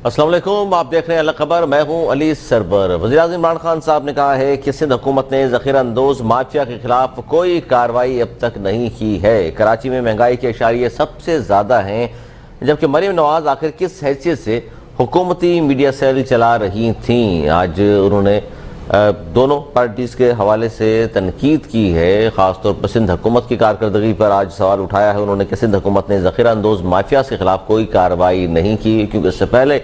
अस्सलाम वालेकुम, आप देख रहे हैं अलग खबर। मैं हूं अली सरबर। वज़ीर-ए-आज़म इमरान खान साहब ने कहा है कि सिंध हुकूमत ने ज़ख़ीरा अंदोज़ माफिया के खिलाफ कोई कार्रवाई अब तक नहीं की है। कराची में महंगाई के इशारिये सबसे ज़्यादा हैं, जबकि मरीम नवाज़ आखिर किस हैसियत से हुकूमती मीडिया सेल चला रही थीं। आज उन्होंने दोनों पार्टीज़ के हवाले से तनकीद की है, ख़ासतौर पर सिंध हुकूमत की कारकर्दगी पर आज सवाल उठाया है उन्होंने कि सिंध हुकूमत ने ज़ख़ीरा अंदोज़ माफिया के खिलाफ कोई कार्रवाई नहीं की। क्योंकि इससे पहले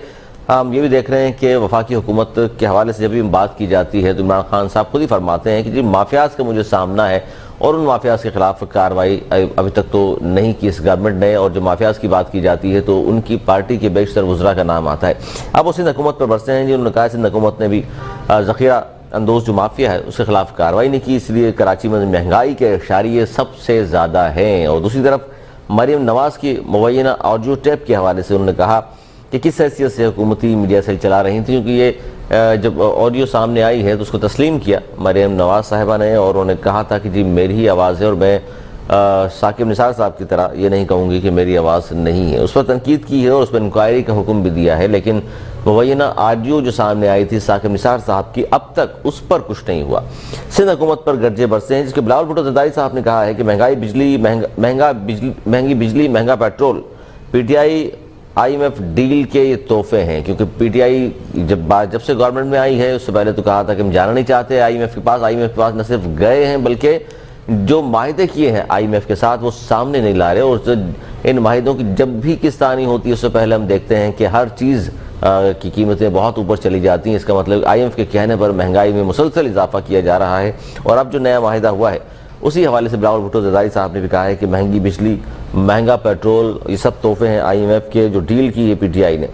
हम ये भी देख रहे हैं कि वफाकी हुकूमत के हवाले से जब भी बात की जाती है तो इमरान खान साहब खुद ही फरमाते हैं कि जी माफियाज का मुझे सामना है, और उन माफियाज के खिलाफ कार्रवाई अभी तक तो नहीं की इस गवर्नमेंट ने। और जो माफियाज की बात की जाती है तो उनकी पार्टी के बेशतर वज़रा का नाम आता है। अब वो सिंध हुकूमत पर बरसते हैं जी। उन्होंने कहा सिंध हुकूमत ने भी ज़ख़ीरा अंदोज़ जो माफिया है उसके खिलाफ कार्रवाई नहीं की, इसलिए कराची में महंगाई के इशारिये सबसे ज़्यादा हैं। और दूसरी तरफ मरीम नवाज़ की मुबैना ऑडियो टेप के हवाले से उन्होंने कहा कि किस हैसियत से हुकूमती मीडिया सेल चला रही थी। क्योंकि ये जब ऑडियो सामने आई है तो उसको तस्लीम किया मरीम नवाज़ साहिबा ने, और उन्होंने कहा था कि जी मेरी ही आवाज़ है और मैं साकिब निसार साहब की तरह ये नहीं कहूँगी कि मेरी आवाज़ नहीं है। उस पर तनकीद की है और उस पर इंक्वायरी का हुक्म भी दिया है, लेकिन मुबैना ऑडियो जो सामने आई थी साकिब निसार साहब की, अब तक उस पर कुछ नहीं हुआ। सिंध हुकूमत पर गर्जे बरसे हैं, जिसके बिलावल भुट्टो ज़रदारी साहब ने कहा है कि महंगी बिजली महंगा पेट्रोल PTI IMF डील के ये तोहफे हैं। क्योंकि PTI जब से गवर्नमेंट में आई है उससे पहले तो कहा था कि हम जाना नहीं चाहते IMF के पास न सिर्फ गए हैं बल्कि जो माहिदे किए हैं IMF के साथ वो सामने नहीं ला रहे। और इन माहिदों की जब भी किस्त आनी होती है उससे पहले हम देखते हैं कि हर चीज़ की कीमतें बहुत ऊपर चली जाती हैं। इसका मतलब IMF के कहने पर महंगाई में मुसलसल इजाफा किया जा रहा है। और अब जो नया माहिदा हुआ है उसी हवाले से बिलावल भुट्टो ज़रदारी साहब ने भी कहा है कि महंगी बिजली महंगा पेट्रोल ये सब तोहफे हैं IMF के, जो डील की है PTI ने।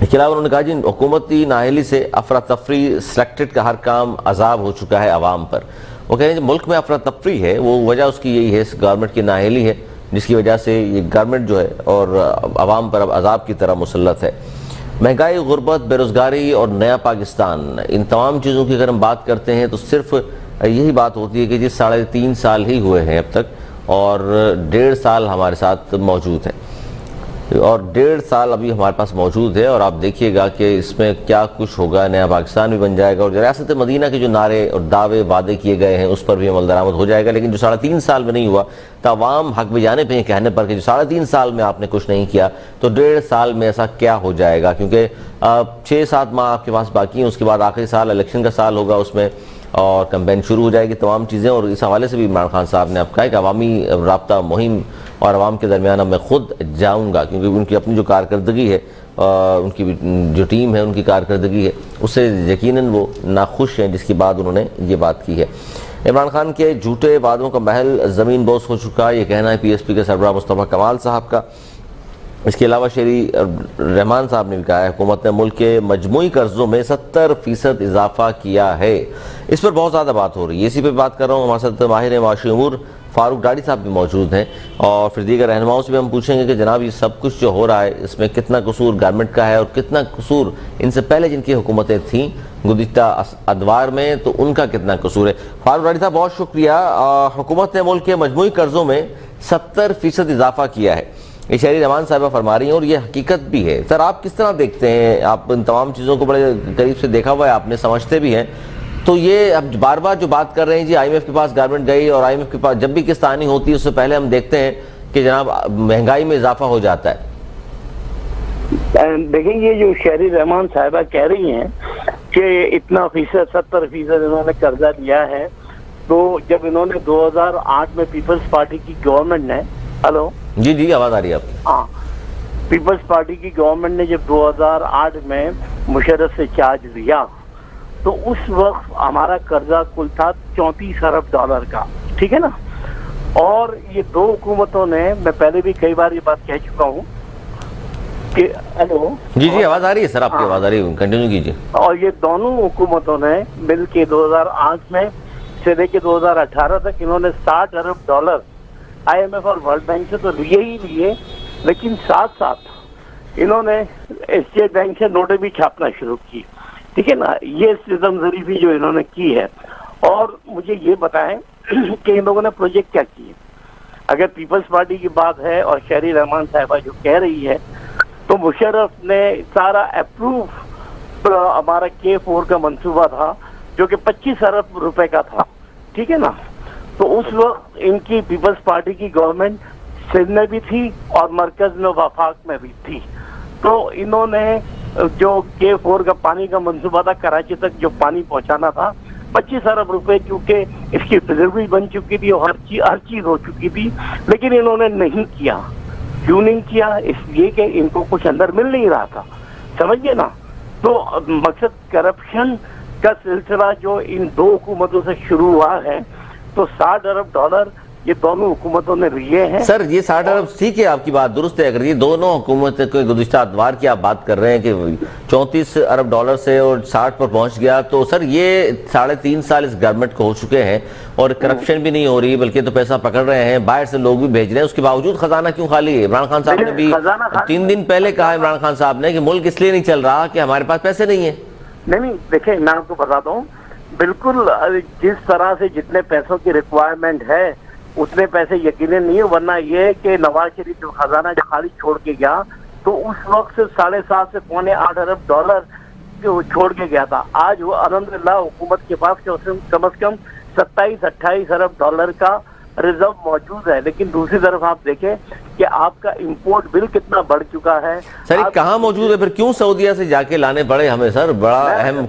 इसके अलावा उन्होंने कहा जी हुकूमती नाअहली से अफरा तफरी सिलेक्टेड का हर काम अजाब हो चुका है आवाम पर। वो कह रहे हैं मुल्क में अफरा तफरी है, वो वजह उसकी यही है, इस गवर्नमेंट की नाअहली है, जिसकी वजह से ये गवर्नमेंट जो है और आवाम पर अब अजाब की तरह मुसल्लत है। महंगाई, गुर्बत, बेरोज़गारी और नया पाकिस्तान, इन तमाम चीज़ों की अगर हम बात करते हैं तो सिर्फ यही बात होती है कि जी 3.5 साल ही हुए हैं अब तक, और 1.5 साल हमारे साथ मौजूद है, और 1.5 साल अभी हमारे पास मौजूद है। और आप देखिएगा कि इसमें क्या कुछ होगा, नया पाकिस्तान भी बन जाएगा, और रियासत मदीना के जो नारे और दावे वादे किए गए हैं उस पर भी अमल दरामद हो जाएगा। लेकिन जो 3.5 साल में नहीं हुआ तो अवाम हक बजाने पे कहने पर कि जो 3.5 साल में आपने कुछ नहीं किया तो 1.5 साल में ऐसा क्या हो जाएगा। क्योंकि 6-7 माह आपके पास बाकी हैं, उसके बाद आखिरी साल इलेक्शन का साल होगा, उसमें और कैंपेन शुरू हो जाएगी, तमाम चीज़ें। और इस हवाले से भी इमरान खान साहब ने अब कहा कि अवामी राब्ता मुहिम और आवाम के दरमियान मैं खुद जाऊंगा, क्योंकि उनकी अपनी जो कारकर्दगी है, उनकी जो टीम है उनकी कारकर्दगी है, उससे यकीनन वो नाखुश हैं, जिसके बाद उन्होंने ये बात की है। इमरान खान के झूठे वादों का महल ज़मीन बोस हो चुका है, ये कहना है PSP के सरबराह मुस्तफ़ा कमाल साहब का। इसके अलावा शेरी रहमान साहब ने भी कहा है हुकूमत ने मुल्क के मजमूई कर्जों में 70% इजाफा किया है। इस पर बहुत ज़्यादा बात हो रही है, इसी पे बात कर रहा हूँ। हमारे साथ माहिर माशी उमूर फारूक डाडी साहब भी मौजूद हैं, और फिर दीगर रहनुमाओं से भी हम पूछेंगे कि जनाब ये सब कुछ जो हो रहा है इसमें कितना कसूर गवर्नमेंट का है और कितना कसूर इनसे पहले जिनकी हुकूमतें थीं गुज़िश्ता अदवार में, तो उनका कितना कसूर है। फारूक डाडी साहब बहुत शुक्रिया। हुकूमत ने मुल्क के मजमूई कर्जों में 70% इजाफा किया है, ये शेरी रहमान साहिबा फरमा रही हैं, और ये हकीकत भी है। सर आप किस तरह देखते हैं, आप इन तमाम चीज़ों को बड़े करीब से देखा हुआ है आपने, समझते भी हैं, तो ये अब बार बार जो बात कर रहे हैं जी IMF के पास गवर्नमेंट गई, और IMF के पास जब भी किस्त आनी होती है उससे पहले हम देखते हैं कि जनाब महंगाई में इजाफा हो जाता है। देखेंगे जो शेरी रहमान साहिबा कह रही हैं कि इतना फीसद 70% इन्होंने कर्जा लिया है, तो जब इन्होंने 2008 में पीपल्स पार्टी की गवर्नमेंट ने, हेलो जी आवाज़ आ रही है आपकी? हाँ, पीपल्स पार्टी की गवर्नमेंट ने जब 2008 में मुशर्रफ से चार्ज लिया तो उस वक्त हमारा कर्जा कुल था $34 अरब का, ठीक है ना। और ये दो हुकूमतों ने, मैं पहले भी कई बार ये बात कह चुका हूँ कि हेलो जी आवाज़ आ रही है सर, आपकी आवाज़ आ रही है, कंटिन्यू कीजिए। और ये दोनों हुकूमतों ने मिल के 2008 में से लेके 2018 तक इन्होंने $60 अरब IMF और वर्ल्ड बैंक से तो लिए ही लिए, लेकिन साथ साथ इन्होंने स्टेट बैंक से नोटें भी छापना शुरू की, ठीक है ना। ये सिस्टम ज़रीफी जो इन्होंने की है। और मुझे ये बताएं कि इन लोगों ने प्रोजेक्ट क्या किए। अगर पीपल्स पार्टी की बात है और शेरी रहमान साहिबा जो कह रही है तो मुशर्रफ ने सारा अप्रूव हमारा K4 का मंसूबा था जो कि 25 अरब रुपए का था, ठीक है ना। तो उस वक्त इनकी पीपल्स पार्टी की गवर्नमेंट सिंध में भी थी और मरकज में वफाक में भी थी। तो इन्होंने जो K4 का पानी का मंसूबा था, कराची तक जो पानी पहुंचाना था, 25 अरब रुपए, चूंकि इसकी फिजर बन चुकी थी और हर चीज हो चुकी थी, लेकिन इन्होंने नहीं किया। क्यों नहीं किया? इसलिए कि इनको कुछ अंदर मिल नहीं रहा था, समझिए ना। तो मकसद करप्शन का सिलसिला जो इन दो हुकूमतों से शुरू हुआ है, तो 60 अरब डॉलर ये दोनों हुकूमतों ने लिए हैं। सर ये 60 अरब, ठीक है आपकी बात दुरुस्त है। अगर ये दोनों हुकूमतें को गुज़िश्ता अतवार की आप बात कर रहे हैं कि 34 अरब डॉलर से और 60 पर पहुंच गया, तो सर ये 3.5 साल इस गवर्नमेंट को हो चुके हैं और करप्शन भी नहीं हो रही, बल्कि तो पैसा पकड़ रहे हैं, बाहर से लोग भी भेज रहे हैं, उसके बावजूद खजाना क्यों खाली है? इमरान खान साहब ने भी 3 दिन पहले कहा, इमरान खान साहब ने, कि मुल्क इसलिए नहीं चल रहा कि हमारे पास पैसे नहीं है। नहीं, देखिए मैं आपको बताता हूँ, बिल्कुल जिस तरह से जितने पैसों की रिक्वायरमेंट है उतने पैसे यकीनन नहीं है, वरना ये है कि नवाज शरीफ जो खजाना जो खाली छोड़ के गया, तो उस वक्त से 7.5 से 8.25 अरब डॉलर जो छोड़ के गया था। आज वो अल्हम्दुलिल्लाह हुकूमत के पास कम से कम 27-28 अरब डॉलर का रिजर्व मौजूद है। लेकिन दूसरी तरफ आप देखें कि आपका इंपोर्ट बिल कितना बढ़ चुका है। सर ये कहाँ मौजूद है फिर? क्यों सऊदीया से जाके लाने पड़े हमें? सर बड़ा अहम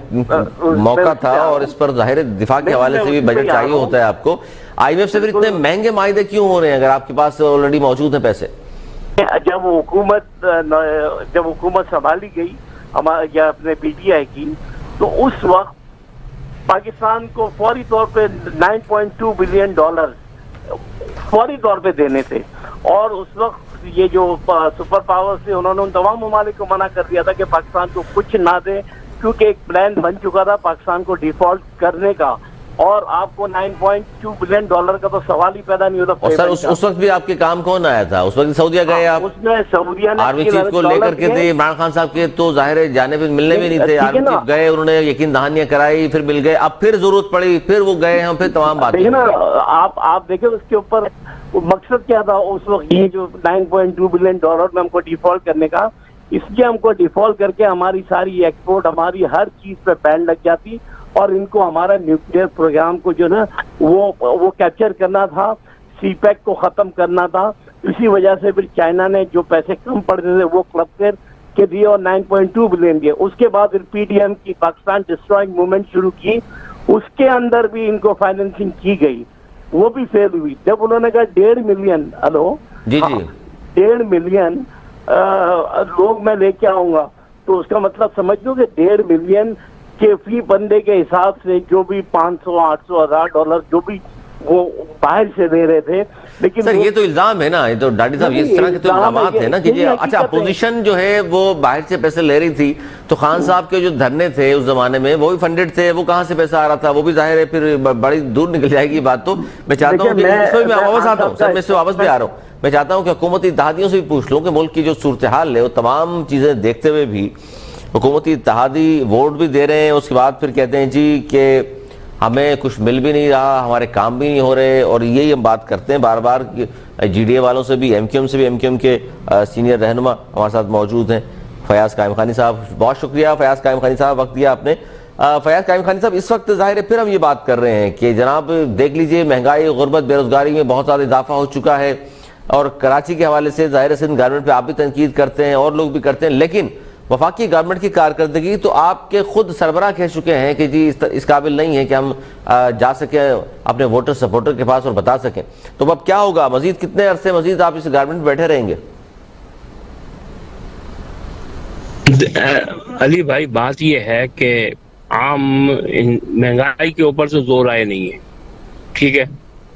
मौका था और इस पर जाहिर दिफा के हवाले से भी बजट चाहिए होता है आपको। IMF से फिर इतने महंगे मायदे क्यों हो रहे हैं अगर आपके पास ऑलरेडी मौजूद है पैसे? जब हुकूमत संभाली गई हमारे अपने PTI की, तो उस वक्त पाकिस्तान को फौरी तौर पे 9.2 बिलियन डॉलर फौरी तौर पे देने थे। और उस वक्त ये जो सुपर पावर से उन्होंने उन तमाम ममालिक को मना कर दिया था कि पाकिस्तान को कुछ ना दे, क्योंकि एक प्लान बन चुका था पाकिस्तान को डिफॉल्ट करने का। और आपको 9.2 बिलियन डॉलर का तो सवाल ही पैदा नहीं होता। और सर उस वक्त भी आपके काम कौन आया था? उस वक्त सऊदीया गए आप? उसमें सऊदीया ने आर्मी चीफ को लेकर के थे इमरान खान साहब के, तो जाहिर है जाने भी मिलने भी नहीं थे। आर्मी चीफ गए, उन्होंने यकीन दहानियां कराई, फिर मिल गए, अब फिर जरूरत पड़ी, फिर वो गए हैं, फिर तमाम बातें। देखिए ना, आप देखिए उसके ऊपर मकसद क्या था उस वक्त, ये जो 9.2 बिलियन डॉलर में हमको डिफॉल्ट करने का, इसलिए हमको डिफॉल्ट करके हमारी सारी एक्सपोर्ट, हमारी हर चीज पे बैन लग जाती और इनको हमारा न्यूक्लियर प्रोग्राम को जो ना वो कैप्चर करना था, CPEC को खत्म करना था। इसी वजह से फिर चाइना ने जो पैसे कम पड़ते थे वो क्लब के दिए और 9.2 बिलियन दिए। उसके बाद फिर PDM की पाकिस्तान डिस्ट्रॉइंग मूवमेंट शुरू की, उसके अंदर भी इनको फाइनेंसिंग की गई, वो भी फेल हुई। जब उन्होंने कहा 1.5 मिलियन, हेलो जी, 1.5 मिलियन लोग मैं लेके आऊंगा, तो उसका मतलब समझ लो कि 1.5 मिलियन के फी बंदे के हिसाब से जो भी 500, 800, 1000 डॉलर जो भी वो बाहर से दे रहे थे। लेकिन सर ये तो इल्जाम है ना, ये तो डाडी साहब, इस तरह के तो इल्जामात है ना कि अच्छा अपोजिशन जो है वो बाहर से पैसे ले रही थी, तो खान साहब के जो धरने थे उस जमाने में वो भी फंडेड थे, वो कहाँ से पैसा आ रहा था? वो भी जाहिर है फिर बड़ी दूर निकल जाएगी बात। तो मैं चाहता हूँ कि इसमें मैं वापस आता हूँ सर, मैं इससे वापस भी आ रहा हूँ। मैं चाहता हूँ कि हुकूमती इत्तेहादियों से भी पूछ लूँ कि मुल्क की जो सूरत हाल है वो तमाम चीजें देखते हुए भी हुकूमती इत्तेहादी वोट भी दे रहे हैं, उसके बाद फिर कहते हैं जी कि हमें कुछ मिल भी नहीं रहा, हमारे काम भी नहीं हो रहे। और यही हम बात करते हैं बार बार कि GDA वालों से भी, MQM से भी, MQM के सीनियर रहनुमा हमारे साथ मौजूद हैं, फयाज कायम खानी साहब। बहुत शुक्रिया फयाज कायम खानी साहब, वक्त दिया आपने। फयाज कायम खानी साहब, इस वक्त जाहिर है फिर हम ये बात कर रहे हैं कि जनाब देख लीजिए महंगाई, गुर्बत, बेरोजगारी में बहुत ज़्यादा इजाफा हो चुका है। और कराची के हवाले से जाहिर है सिंध गवर्नमेंट पर आप भी तनकीद करते हैं और लोग भी करते हैं, लेकिन वफाकी गवर्नमेंट की कारकर्दगी तो आपके खुद सरबराह कह चुके हैं कि जी इस काबिल नहीं है कि हम जा सके अपने वोटर सपोर्टर के पास और बता सकें। तो अब क्या होगा? मजीद कितने अरसे मजीद आप इस गवर्नमेंट में बैठे रहेंगे? अली भाई, बात यह है कि आम महंगाई के ऊपर से जोर आए नहीं है, ठीक है।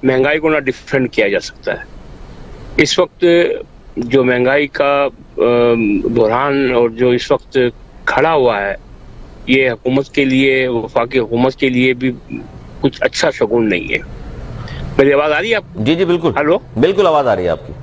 महंगाई को ना डिफेंड किया जा सकता है। इस वक्त जो महंगाई का बुरहान और जो इस वक्त खड़ा हुआ है, ये हुकूमत के लिए, वफाकी हुकूमत के लिए भी कुछ अच्छा शगुन नहीं है। मेरी आवाज आ रही है आपको? जी जी बिल्कुल, हेलो, बिल्कुल आवाज आ रही है आपकी।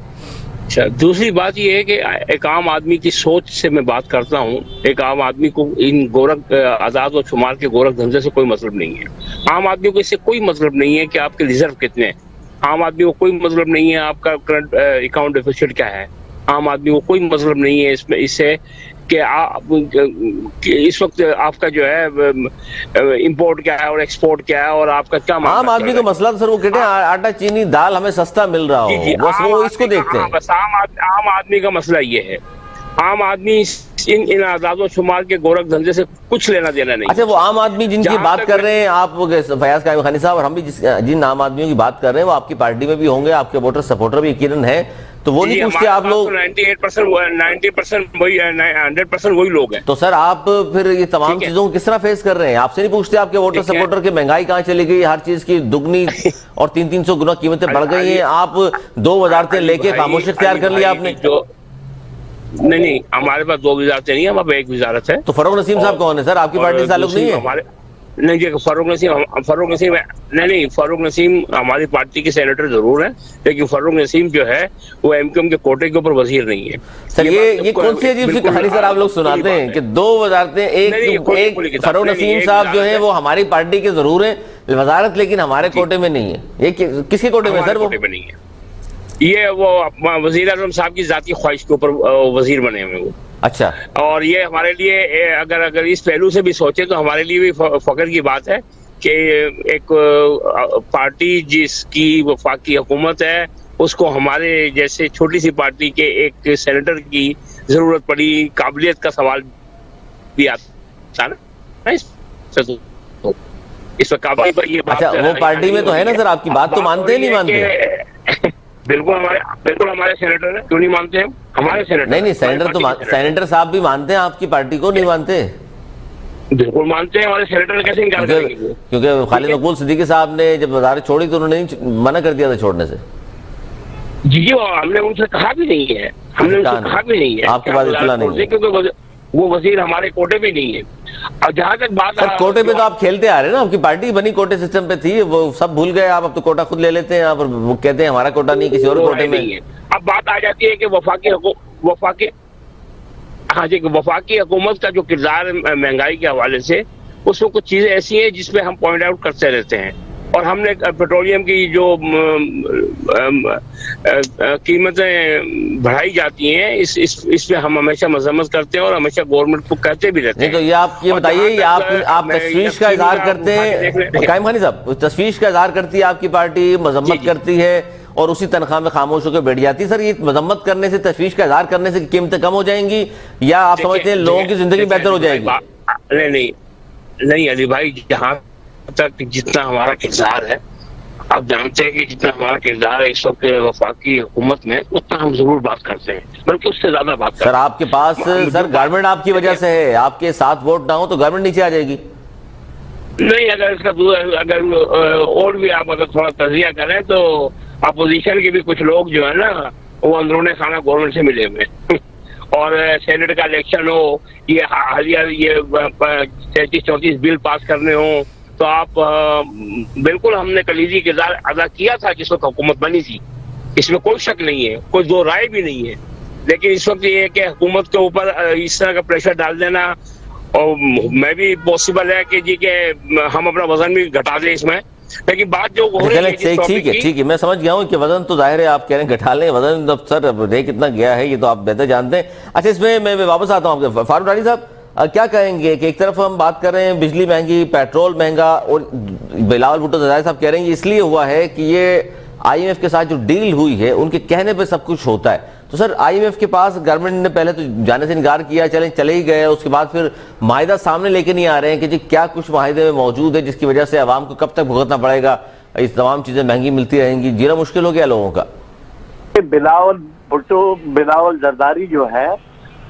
अच्छा, दूसरी बात ये है कि एक आम आदमी की सोच से मैं बात करता हूँ। एक आम आदमी को इन गोरख आजाद और शुमार के गोरख धंधे से कोई मतलब नहीं है। आम आदमी को इससे कोई मतलब नहीं है कि आपके रिजर्व कितने हैं। आम आदमी को कोई मतलब नहीं है आपका करंट अकाउंट डेफिसिट क्या है। आम आदमी को कोई मतलब नहीं है इसमें, इससे कि इस वक्त आपका जो है इंपोर्ट क्या है और एक्सपोर्ट क्या है और आपका क्या आम आदमी का मसला सर वो कहते हैं आटा चीनी दाल हमें सस्ता मिल रहा हो, बस वो इसको देखते हैं। बस आम आदमी का मसला ये है, आम आदमी इन आजादो शुमार के गोरख धंधे से कुछ लेना देना नहीं। अच्छा, वो आम आदमी जिनकी बात कर रहे हैं आप, फयाज कायम खानी साहब, और हम भी जिन आम आदमियों की बात कर रहे हैं वो आपकी पार्टी में भी होंगे, आपके वोटर सपोर्टर भी यकीनन है, तो वो नहीं पूछते आप लोग? 90% वही 100% वही लोग हैं। तो सर आप फिर ये तमाम चीजों को किस तरह फेस कर रहे हैं? आपसे नहीं पूछते आपके वोटर सपोर्टर की महंगाई कहाँ चली गई, हर चीज की दुगनी और 300-300 गुना कीमतें बढ़ गई हैं, आप 2 वजारतें लेके खामोशी इख्तियार कर लिया आपने? नहीं, हमारे पास 2 वजारतें नहीं है, हमारे पास एक वजारत है। तो फरूक नसीम साहब कौन है सर? आपकी पार्टी से ताल्लुक नहीं है? नहीं, फरूक नसीम हमारी पार्टी के सेनेटर जरूर है, लेकिन फरूक नसीम जो है वो एमक्यूएम के कोटे के ऊपर वजीर नहीं है। सर ये कौन सी अजीब सी कहानी सर आप लोग सुनाते हैं कि 2 वजारतें, एक फरूक नसीम साहब जो है वो हमारी पार्टी के जरूर है वजारत, लेकिन हमारे कोटे में नहीं है। ये किसके कोटे में सर? वो नहीं है, ये वो वजीर आजम साहब की जाती ख्वाहिश के ऊपर वजीर बने हुए वो। अच्छा, और ये हमारे लिए अगर इस पहलू से भी सोचे तो हमारे लिए भी फख्र की बात है कि एक पार्टी जिसकी वफाकी हुकूमत है उसको हमारे जैसे छोटी सी पार्टी के एक सेनेटर की जरूरत पड़ी। काबिलियत का सवाल भी आता है इस वक्त काबिलियत पर ये बात। अच्छा, वो पार्टी में तो है ना सर, आपकी बात तो मानते हैं नहीं मानते? बिल्कुल हमारे सेनेटर है, क्यों नहीं मानते हैं? हमारे सेनेटर नहीं सेनेटर साहब भी मानते हैं आपकी पार्टी को, नहीं मानते? बिल्कुल मानते हैं, हमारे सेनेटर कैसे इनकार करेंगे? क्योंकि खालिद मकबूल सिद्दीकी साहब ने जब वजारत छोड़ी तो उन्होंने मना कर दिया था छोड़ने से। जी हमने उनसे कहा भी नहीं है, आपके पास इत्तला नहीं है क्योंकि वो वजीर हमारे कोटे में नहीं है। और जहां तक बात सर कोटे पे तो आप खेलते आ रहे हैं ना, आपकी पार्टी बनी कोटे सिस्टम पे थी, वो सब भूल गए आप, अब तो कोटा खुद ले लेते हैं आप, और वो कहते हैं हमारा कोटा नहीं किसी और कोटे में है। अब बात आ जाती है कि वफाकी हुकूमत का जो किरदार महंगाई के हवाले से, उसमें कुछ चीजें ऐसी हैं जिसमें हम पॉइंट आउट करते रहते हैं, और हमने पेट्रोलियम की जो कीमतें बढ़ाई जाती हैं इसमें हम हमेशा मजम्मत करते हैं और हमेशा गवर्नमेंट को कहते भी रहते हैं। तो ये आप ये बताइए, आप तशवीश का इजहार करते हैं कायम खानी साहब, तशवीश का इजहार करती है आपकी पार्टी, मजम्मत करती है और उसी तनख्वाह में खामोश होकर बैठ जाती है। सर ये मजम्मत करने से, तशवीश का इजहार करने से कीमतें कम हो जाएंगी या आप समझते हैं लोगों की जिंदगी बेहतर हो जाएगी? नहीं अली भाई, जहाँ तक जितना हमारा किरदार है, आप जानते हैं कि जितना हमारा किरदार है इस वक्त वफाकी हुकूमत में, उतना हम जरूर बात करते हैं, बल्कि उससे ज्यादा बात करते हैं। सर आपके पास सर गवर्नमेंट आपकी वजह से है, आपके 7 वोट ना हो तो गवर्नमेंट नीचे आ जाएगी। नहीं, अगर इसका और भी आप अगर थोड़ा तजिया करें तो अपोजिशन के भी कुछ लोग जो है ना वो अंदरूनी खाना गवर्नमेंट से मिले हुए और सेनेट का इलेक्शन हो, ये हालिया ये 33-34 बिल पास करने हो, तो आप बिल्कुल हमने कलीदी किरदार अदा किया था जिस वक्त हुकूमत बनी थी, इसमें कोई शक नहीं है, कोई दो राय भी नहीं है। लेकिन इस वक्त ये है कि हुकूमत के ऊपर इस तरह का प्रेशर डाल देना, और मैं भी पॉसिबल है कि जी के हम अपना वजन भी घटा दें इसमें, लेकिन बात जो हो रही है ठीक है मैं समझ गया हूँ कि वजन तो जाहिर है आप कह रहे हैं घटा लें, वजन अब सर रह कितना गया है ये तो आप बेहतर जानते हैं। अच्छा, इसमें मैं वापस आता हूँ आपके फारूक रानी साहब, क्या कहेंगे कि एक तरफ हम बात कर रहे हैं बिजली महंगी, पेट्रोल महंगा, और बिलावल भुट्टो जरदारी साहब कह रहे हैं ये इसलिए हुआ है कि ये IMF के साथ जो डील हुई है उनके कहने पे सब कुछ होता है। तो सर IMF के पास गवर्नमेंट ने पहले तो जाने से इनकार किया, चले ही गए, उसके बाद फिर माहिदा सामने लेके नहीं आ रहे हैं कि जी क्या कुछ माहिदे में मौजूद है जिसकी वजह से आवाम को कब तक भुगतना पड़ेगा, इस तमाम चीजें महंगी मिलती रहेंगी, जीना मुश्किल हो गया लोगों का। बिलावल भुट्टो, बिलावल जरदारी जो है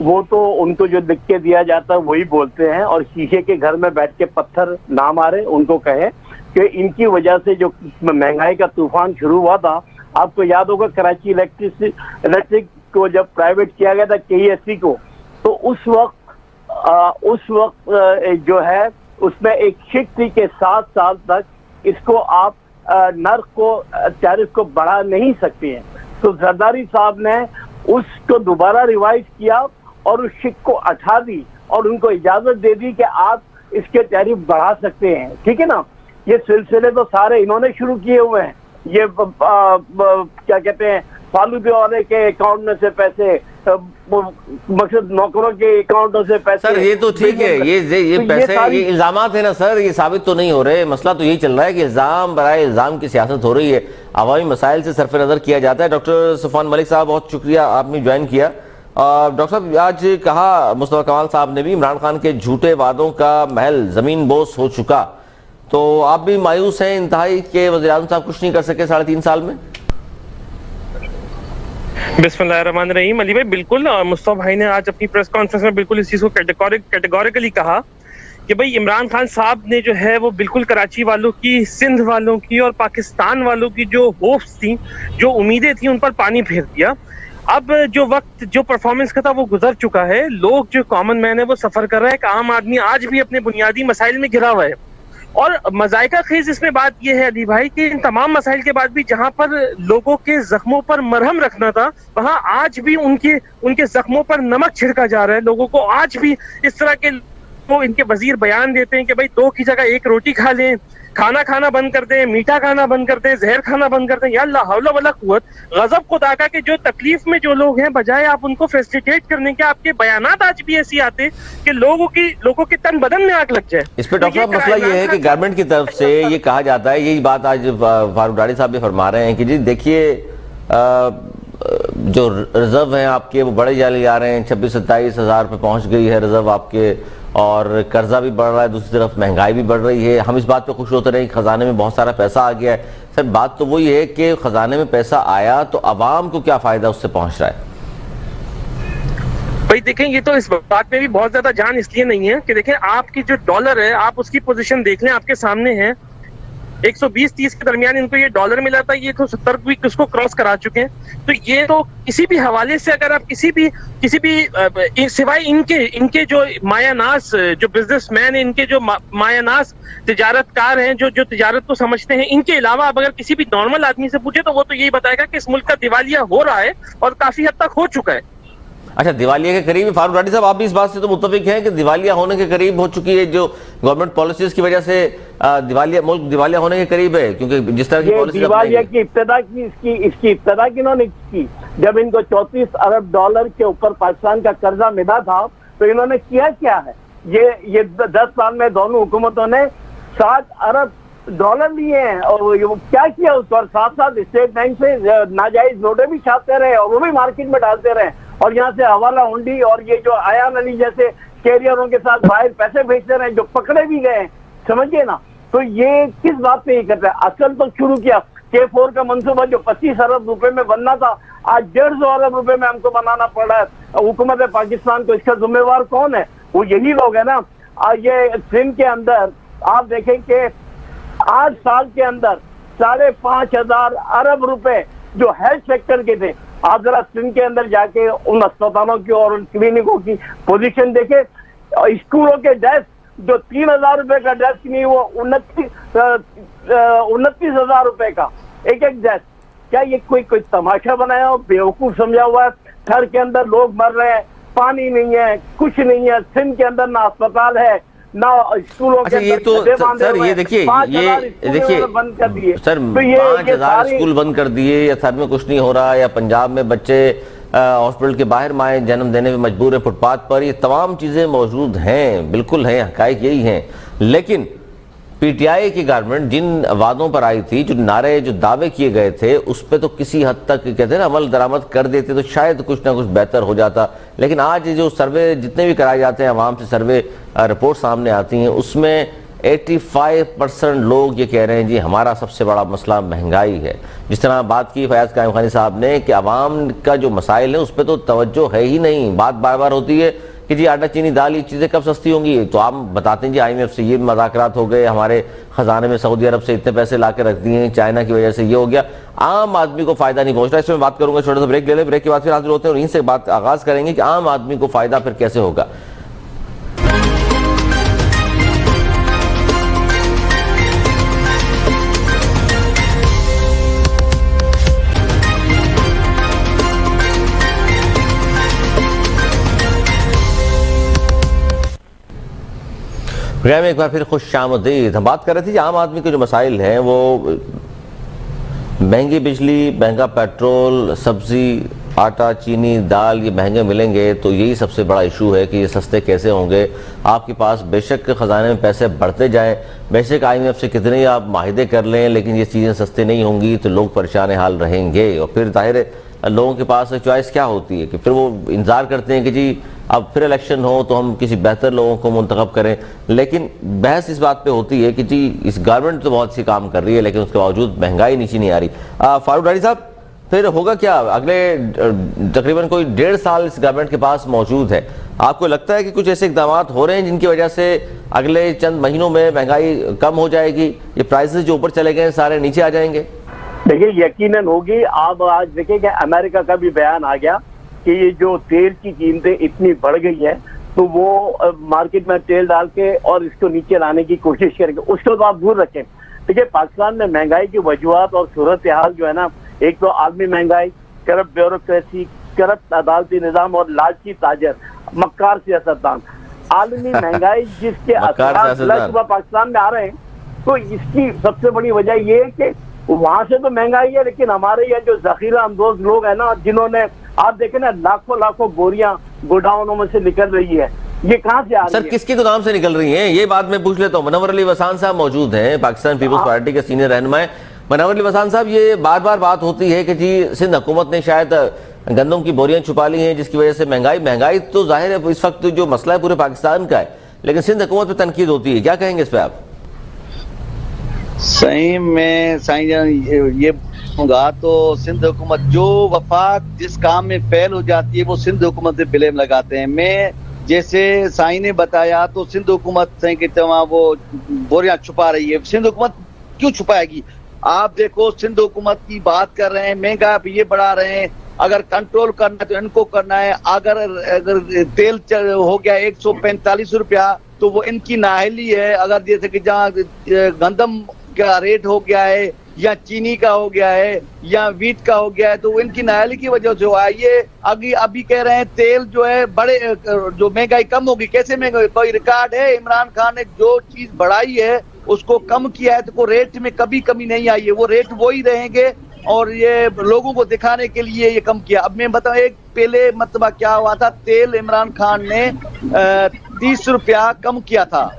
वो तो उनको जो लिख के दिया जाता है वही बोलते हैं, और शीशे के घर में बैठ के पत्थर ना मारे, उनको कहे कि इनकी वजह से जो महंगाई का तूफान शुरू हुआ था, आपको याद होगा कराची इलेक्ट्रिक को जब प्राइवेट किया गया था KESC को, तो उस वक्त जो है उसमें एक शिक थी कि 7 साल तक इसको आप नर्क को, टैरिफ को बढ़ा नहीं सकते हैं। तो जरदारी साहब ने उसको दोबारा रिवाइज किया और उस शिक को हटा दी और उनको इजाजत दे दी कि आप इसके टैरिफ बढ़ा सकते हैं, ठीक है ना। ये सिलसिले तो सारे इन्होंने शुरू किए हुए हैं। ये क्या कहते हैं, फालूदे वाले के अकाउंट में से पैसे, मकसद नौकरों के अकाउंटों से पैसे। सर ये तो ठीक है, ये तो पैसे, ये इल्जामात है ना सर, ये साबित तो नहीं हो रहे। मसला तो यही चल रहा है कि इल्जाम बराए इल्जाम की सियासत हो रही है, अवामी मसाइल से सरफ नज़र किया जाता है। डॉक्टर सफ़वान मलिक साहब, बहुत शुक्रिया आपने ज्वाइन किया। डॉक्टर साहब, आज कहा मुस्तफा कमाल साहब ने भी, इमरान खान के झूठे वादों का महल ज़मीन बोस हो चुका, तो आप भी मायूस हैं इंतहाई के वज़ीर-ए-आज़म साहब कुछ नहीं कर सके 3.5 साल में? बिस्मिल्लाहिर्रहमानिर्रहीम। अली भाई, बिल्कुल मुस्तफा भाई ने आज अपनी प्रेस कॉन्फ्रेंस में बिल्कुल इस चीज को कैटेगोरिकली कहा कि भाई इमरान खान साहब ने जो है वो बिल्कुल कराची वालों की, सिंध वालों की और पाकिस्तान वालों की जो होप्स थी, जो उम्मीदें थी, उन पर पानी फेर दिया। अब जो वक्त, जो परफॉर्मेंस का था वो गुजर चुका है। लोग, जो कॉमन मैन है, वो सफर कर रहा है। एक आम आदमी आज भी अपने बुनियादी मसाइल में घिरा हुआ है। और मजाइका खेज इसमें बात यह है अली भाई कि इन तमाम मसाइल के बाद भी जहां पर लोगों के जख्मों पर मरहम रखना था, वहां आज भी उनके जख्मों पर नमक छिड़का जा रहा है। लोगों को आज भी इस तरह के इनके वजीर बयान देते हैं कि भाई 2 की जगह 1 रोटी खा लें, खाना खाना बंद कर दें, मीठा खाना बंद कर दें, जहर खाना बंद कर दें। या अल्लाह हौला वला कुव्वत, गजब खुदा का कि जो तकलीफ में जो लोग हैं, बजाय आप उनको फैसिलिटेट करने के, आपके बयानात आज भी ऐसी आते कि लोगों के तन बदन में आग लग जाए। इस पे डॉक्टर साहब मसला ये है कि गवर्नमेंट की तरफ से ये कहा जाता है, यही बात आज फारूक डाडी साहब भी फरमा रहे हैं कि जी देखिए, जो रिजर्व हैं आपके वो बढ़े चले जा रहे हैं, 26-27 हज़ार पे पहुंच गई है रिजर्व आपके, और कर्जा भी बढ़ रहा है, दूसरी तरफ महंगाई भी बढ़ रही है। हम इस बात पे खुश होते रहे कि खजाने में बहुत सारा पैसा आ गया है। सर बात तो वही है कि खजाने में पैसा आया तो अवाम को क्या फायदा उससे पहुंच रहा है? भाई देखें, ये तो इस बात में भी बहुत ज्यादा जान इसलिए नहीं है कि देखें, आपकी जो डॉलर है, आप उसकी पोजीशन देख लें, आपके सामने है 120-30 के दरमियान इनको ये डॉलर मिला था, ये 170 भी उसको क्रॉस करा चुके हैं। तो ये तो किसी भी हवाले से अगर आप किसी भी सिवाय इनके जो मायानास, जो बिजनेसमैन है, इनके जो मायानास तिजारतकार हैं, जो तिजारत को समझते हैं, इनके अलावा अब अगर किसी भी नॉर्मल आदमी से पूछे तो वो तो यही बताएगा कि इस मुल्क का दिवालिया हो रहा है और काफी हद तक हो चुका है। अच्छा, दिवालिया के करीब फारूक डाडी साहब, आप भी इस बात से तो मुत्तफिक हैं कि दिवालिया होने के करीब हो चुकी है, जो गवर्नमेंट पॉलिसीज की वजह से मुल्क दिवालिया होने के करीब है, क्योंकि जिस तरह की पॉलिसी दिवालिया की इब्तिदा की, इसकी इब्तिदा किन्होंने की? जब इनको 34 अरब डॉलर के ऊपर पाकिस्तान का कर्जा मिला था तो इन्होंने किया क्या है? ये 10 साल में दोनों हुकूमतों ने 60 अरब डॉलर लिए हैं, और वो क्या किया उस पर? साथ स्टेट बैंक से नाजायज नोटें भी छापते रहे और वो भी मार्केट में डालते रहे, और यहाँ से हवाला हुंडी और ये जो आयान अली जैसे कैरियरों के साथ बाहर पैसे भेजते रहे, जो पकड़े भी गए, समझिए ना। तो ये किस बात पे ये करते हैं? असल तो शुरू किया K4 का मंसूबा जो 25 अरब रुपए में बनना था, आज 150 अरब रुपए में हमको बनाना पड़ रहा है। हुकूमत पाकिस्तान को इसका जिम्मेवार कौन है? वो यही लोग है ना। ये सिंध के अंदर आप देखें कि 8 साल के अंदर 5,500 अरब रुपए जो हेल्थ सेक्टर के थे, आप जरा सिंध के अंदर जाके उन अस्पतालों की और उन क्लिनिकों की पोजीशन देखे। स्कूलों के डेस्क जो 3,000 रुपए का डेस्क नहीं, वो 29,000 रुपए का एक डेस्क। क्या ये कोई तमाशा बनाया हो? बेवकूफ समझा हुआ है। घर के अंदर लोग मर रहे हैं, पानी नहीं है, कुछ नहीं है। सिंध के अंदर ना अस्पताल है ना स्कूलों के। ये तो सर ये देखिए, बंद कर दिए सर, 5,000 स्कूल बंद कर दिए, या सर में कुछ नहीं हो रहा, या पंजाब में बच्चे हॉस्पिटल के बाहर माए जन्म देने में मजबूर है फुटपाथ पर। ये तमाम चीजें मौजूद हैं, बिल्कुल हैं, हकायक यही हैं। लेकिन पीटीआई की गवर्नमेंट जिन वादों पर आई थी, जो नारे, जो दावे किए गए थे, उस पर तो किसी हद तक कहते हैं ना अमल दरामद कर देते तो शायद कुछ ना कुछ बेहतर हो जाता। लेकिन आज जो सर्वे जितने भी कराए जाते हैं, आवाम से सर्वे रिपोर्ट सामने आती हैं, उसमें 85% लोग ये कह रहे हैं जी हमारा सबसे बड़ा मसला महंगाई है। जिस तरह बात की फयाज कायम खानी साहब ने कि आवाम का जो मसाइल है उस पर तो तवज्जो है ही नहीं। बात बार बार होती है कि जी आटा चीनी दाल ये चीज़ें कब सस्ती होंगी, तो आप बताते हैं जी IMF से ये मज़ाकरात हो गए, हमारे ख़जाने में सऊदी अरब से इतने पैसे ला के रख दिए हैं, चाइना की वजह से ये हो गया। आम आदमी को फ़ायदा नहीं पहुँच रहा। इसमें बात करूँगा, छोटा सा ब्रेक ले लें, ब्रेक के बाद फिर हाजिर होते हैं और इनसे बात आगाज़ करेंगे कि आम आदमी को फ़ायदा फिर कैसे होगा। एक बार फिर खुश आमदीद। हम बात कर रहे थे कि आम आदमी के जो मसाइल हैं वो महंगी बिजली, महंगा पेट्रोल, सब्जी, आटा, चीनी, दाल ये महंगे मिलेंगे तो यही सबसे बड़ा इशू है कि ये सस्ते कैसे होंगे। आपके पास बेशक खजाने में पैसे बढ़ते जाएं, बेशक IMF से कितने ही आप माहिदे कर लें, लेकिन ये चीज़ें सस्ती नहीं होंगी तो लोग परेशान हाल रहेंगे। और फिर जाहिर है लोगों के पास चॉइस क्या होती है कि फिर वो इंतज़ार करते हैं कि जी अब फिर इलेक्शन हो तो हम किसी बेहतर लोगों को मुंतखब करें। लेकिन बहस इस बात पे होती है कि जी इस गवर्नमेंट तो बहुत सी काम कर रही है लेकिन उसके बावजूद महंगाई नीचे नहीं आ रही। फारूक डारी साहब, फिर होगा क्या? अगले तकरीबन कोई 1.5 साल इस गवर्नमेंट के पास मौजूद है, आपको लगता है कि कुछ ऐसे इकदाम हो रहे हैं जिनकी वजह से अगले चंद महीनों में महंगाई कम हो जाएगी, ये प्राइसेस जो ऊपर चले गए सारे नीचे आ जाएंगे? देखिए, यकीनन होगी। आप आज देखेंगे अमेरिका का भी बयान आ गया कि ये जो तेल की कीमतें इतनी बढ़ गई है तो वो मार्केट में तेल डाल के और इसको नीचे लाने की कोशिश करेंगे। उसको तो आप दूर रखें। देखिए, पाकिस्तान में महंगाई की वजूहत और सूरत हाल जो है ना, एक तो आलमी महंगाई, करप्ट ब्यूरोक्रेसी, करप्ट अदालती निजाम और लालची ताजर, मक्कार सियासतदान। आलमी महंगाई जिसके असर पाकिस्तान में आ रहे हैं, तो इसकी सबसे बड़ी वजह ये है कि वहां से तो महंगाई है लेकिन हमारे यहाँ जो जखीरा अंदोज लोग हैं ना, जिन्होंने आप देखें ना लाखों बोरियां गोडाउनों में से निकल रही है, ये कहां से आ रही है? सर, किसके गोदाम से निकल रही हैं ये बात मैं पूछ लेता हूँ। मुनव्वर अली वसान साहब मौजूद हैं, पाकिस्तान पीपल्स पार्टी के सीनियर रहनुमा। मुनव्वर अली वसान साहब, ये बार बार बात होती है कि जी सिंध हुकूमत ने शायद गंदम की बोरियां छुपा ली हैं जिसकी वजह से महंगाई तो जाहिर है इस वक्त जो मसला है पूरे पाकिस्तान का है, लेकिन सिंध हुकूमत पर तनकीद होती है, क्या कहेंगे इस पर आप? सही में साईं जान ये होगा तो सिंध हुकूमत जो वफाक जिस काम में फेल हो जाती है वो सिंध हुकूमत पे ब्लेम लगाते हैं। मैं जैसे साईं ने बताया तो सिंध हुकूमत साईं के तमाम वो बोरियां छुपा रही है। सिंध हुकूमत क्यों छुपाएगी? आप देखो, सिंध हुकूमत की बात कर रहे हैं, महंगाई ये बढ़ा रहे हैं, अगर कंट्रोल करना है तो इनको करना है। अगर तेल हो गया 145 रुपया तो वो इनकी नाअहली है। अगर जैसे कि जहाँ गंदम का रेट हो गया है या चीनी का हो गया है या वीट का हो गया है तो इनकी नाअहली की वजह से हुआ है। ये अभी कह रहे हैं तेल जो है बड़े जो महंगाई कम होगी, कैसे महंगाई? कोई रिकॉर्ड है? इमरान खान ने जो चीज बढ़ाई है उसको कम किया है तो रेट में कभी कमी नहीं आई है, वो रेट वही रहेंगे और ये लोगों को दिखाने के लिए ये कम किया। अब मैं बताऊं, एक पहले मतलब क्या हुआ था, तेल इमरान खान ने 30 रुपया कम किया था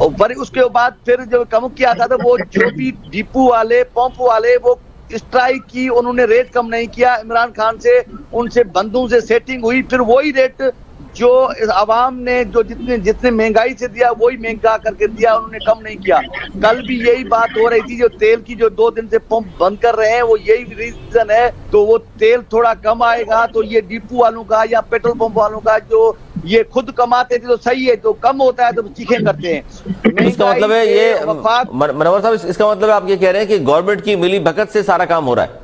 और उसके बाद फिर जब कम किया था तो वो जो भी डिपो वाले पंप वाले वो स्ट्राइक की, उन्होंने रेट कम नहीं किया। इमरान खान से उनसे बंदूक से सेटिंग हुई, फिर वही रेट जो आवाम ने जो जितने महंगाई से दिया वही महंगा करके दिया, उन्होंने कम नहीं किया। कल भी यही बात हो रही थी, जो तेल की जो 2 दिन से पंप बंद कर रहे हैं वो यही रीजन है। तो वो तेल थोड़ा कम आएगा तो ये डिपो वालों का या पेट्रोल पंप वालों का जो ये खुद कमाते थे तो सही है, तो कम होता है तो चीखें करते हैं। इसका मतलब है ये मनोहर साहब, इसका मतलब है आप ये कह रहे हैं कि गवर्नमेंट की मिली भगत से सारा काम हो रहा है?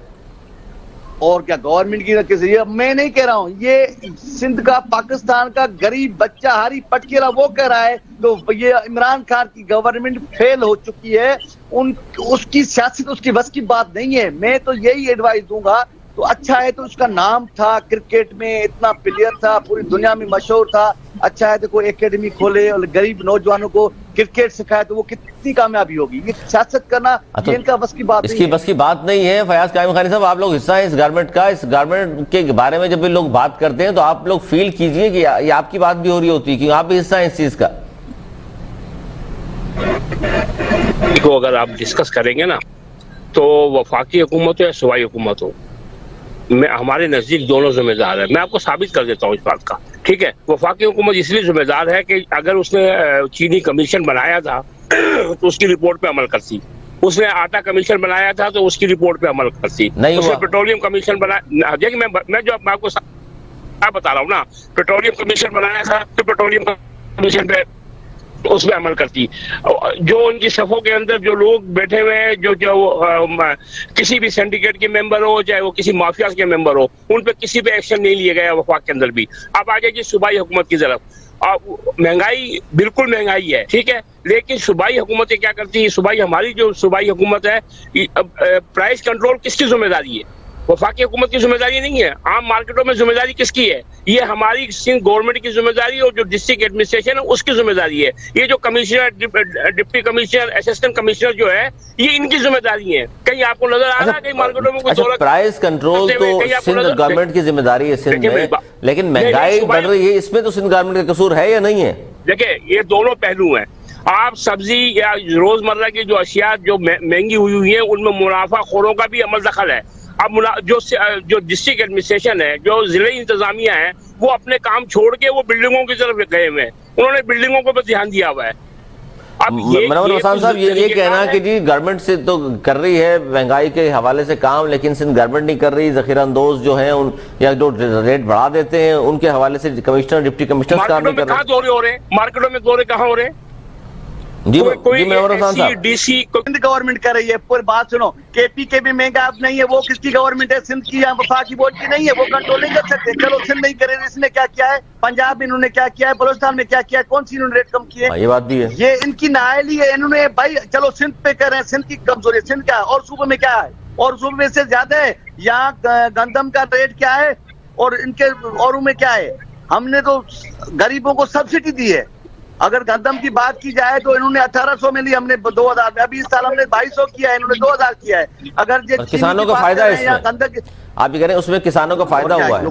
और क्या गवर्नमेंट की किसी, मैं नहीं कह रहा हूं, ये सिंध का पाकिस्तान का गरीब बच्चा हरी पटकेला वो कह रहा है। तो ये इमरान खान की गवर्नमेंट फेल हो चुकी है, उसकी सियासत उसकी बस की बात नहीं है। मैं तो यही एडवाइस दूंगा, तो अच्छा है तो उसका नाम था क्रिकेट में, इतना प्लेयर था, पूरी दुनिया में मशहूर था, अच्छा है तो कोई एकेडमी खोले और गरीब नौजवानों को क्रिकेट सिखाए तो वो कितनी कामयाबी होगी। ये सियासत करना ये इनका बस की बात इसकी बस की बात नहीं है। फयाज कायम खानी साहब, आप लोग हिस्सा है इस गवर्नमेंट का, इस गवर्नमेंट के बारे में जब भी लोग बात करते हैं तो आप लोग फील कीजिए कि ये आपकी बात भी हो रही होती है क्योंकि आप भी हिस्सा है इस चीज का। देखो, अगर आप डिस्कस करेंगे ना तो वफाकी हुकूमत हो या सूबाई हुकूमत हो, हमारे नजदीक दोनों जिम्मेदार है। मैं आपको साबित कर देता हूँ इस बात का, ठीक है। वफाकी हुकूमत इसलिए जिम्मेदार है कि अगर उसने चीनी कमीशन बनाया था तो उसकी रिपोर्ट पे अमल करती, उसने आटा कमीशन बनाया था तो उसकी रिपोर्ट पे अमल करती, उसने पेट्रोलियम कमीशन बनाया, देखिए मैं जो आपको बता रहा हूँ ना, पेट्रोलियम कमीशन बनाया था तो पेट्रोलियम कमीशन पे उसमें अमल करती। जो उनकी सफों के अंदर जो लोग बैठे हुए हैं, जो किसी भी सिंडिकेट के मेंबर हो, चाहे वो किसी माफिया के मेंबर हो, उन पे किसी पे एक्शन नहीं लिया गया वफाक के अंदर भी। अब आ जाइए सूबाई हुकूमत की तरफ। महंगाई बिल्कुल महंगाई है, ठीक है, लेकिन सूबाई हुकूमतें क्या करती है? सूबाई हमारी जो सूबाई हुकूमत है, प्राइस कंट्रोल किसकी जिम्मेदारी है? वफाकी हुकूमत की जिम्मेदारी नहीं है। आम मार्केटों में जिम्मेदारी किसकी है? ये हमारी सिंध गवर्नमेंट की जिम्मेदारी है और जो डिस्ट्रिक्ट एडमिनिस्ट्रेशन है उसकी जिम्मेदारी है। ये जो commissioner, deputy commissioner, assistant commissioner जो है, ये इनकी जिम्मेदारी है। कहीं आपको नजर आ रहा है कहीं मार्केटों में कुछ प्राइस कंट्रोल तो सिंध गवर्नमेंट की जिम्मेदारी है सिंध में, लेकिन महंगाई बढ़ रही है, इसमें तो सिंध गवर्नमेंट का कसूर है या नहीं है? देखिए, ये दोनों पहलू हैं। आप सब्जी या रोजमर्रा की जो अशिया जो महंगी हुई है उनमें मुनाफाखोरों का भी अमल दखल है। अब जो डिस्ट्रिक्ट एडमिनिस्ट्रेशन है, जो जिले इंतजामिया है, वो अपने काम छोड़ के वो बिल्डिंगों की तरफ गए हुए हैं। उन्होंने बिल्डिंगों को भी ध्यान दिया हुआ है। अब मनोहर मसान साहब, ये कहना कि जी गवर्नमेंट से तो कर रही है महंगाई के हवाले से काम, लेकिन सिंध गवर्नमेंट नहीं कर रही, जखीरा अंदोज जो है उन या जो रेट बढ़ा देते हैं उनके हवाले से कमिश्नर, डिप्टी कमिश्नर काम नहीं कर रहे। दौरे हो रहे हैं मार्केटों में, दौरे कहाँ हो रहे हैं? जी मनोहर मसान साहब, डीसी सिंध गवर्नमेंट कर रही है। पूरी बात सुनो, केपी के भी महंगा अब नहीं है, वो किसकी गवर्नमेंट है? सिंध की या वफाकी बोर्ड की नहीं है, वो कंट्रोल नहीं कर सकते। चलो सिंध नहीं करे, इसने क्या किया है? पंजाब में इन्होंने क्या किया है? बलोचिस्तान में क्या किया है? कौन सी इन्होंने रेट कम किए? ये बात भी है, ये इनकी नाअहली है। इन्होंने भाई चलो सिंध पे कर रहे हैं, सिंध की कमजोरी है। सिंध क्या है और सूबे में क्या है? और सूबे में से ज्यादा है। यहाँ गंदम का रेट क्या है और इनके औरों में क्या है? हमने तो गरीबों को सब्सिडी दी है। अगर गंदम की बात की जाए तो इन्होंने 1800 में ली, हमने 2000 में। अभी इस साल हमने 2200 किया है, इन्होंने 2000 किया है। अगर किसानों का फायदा है इसमें, आप ये कह रहे हैं उसमें किसानों का फायदा हुआ है?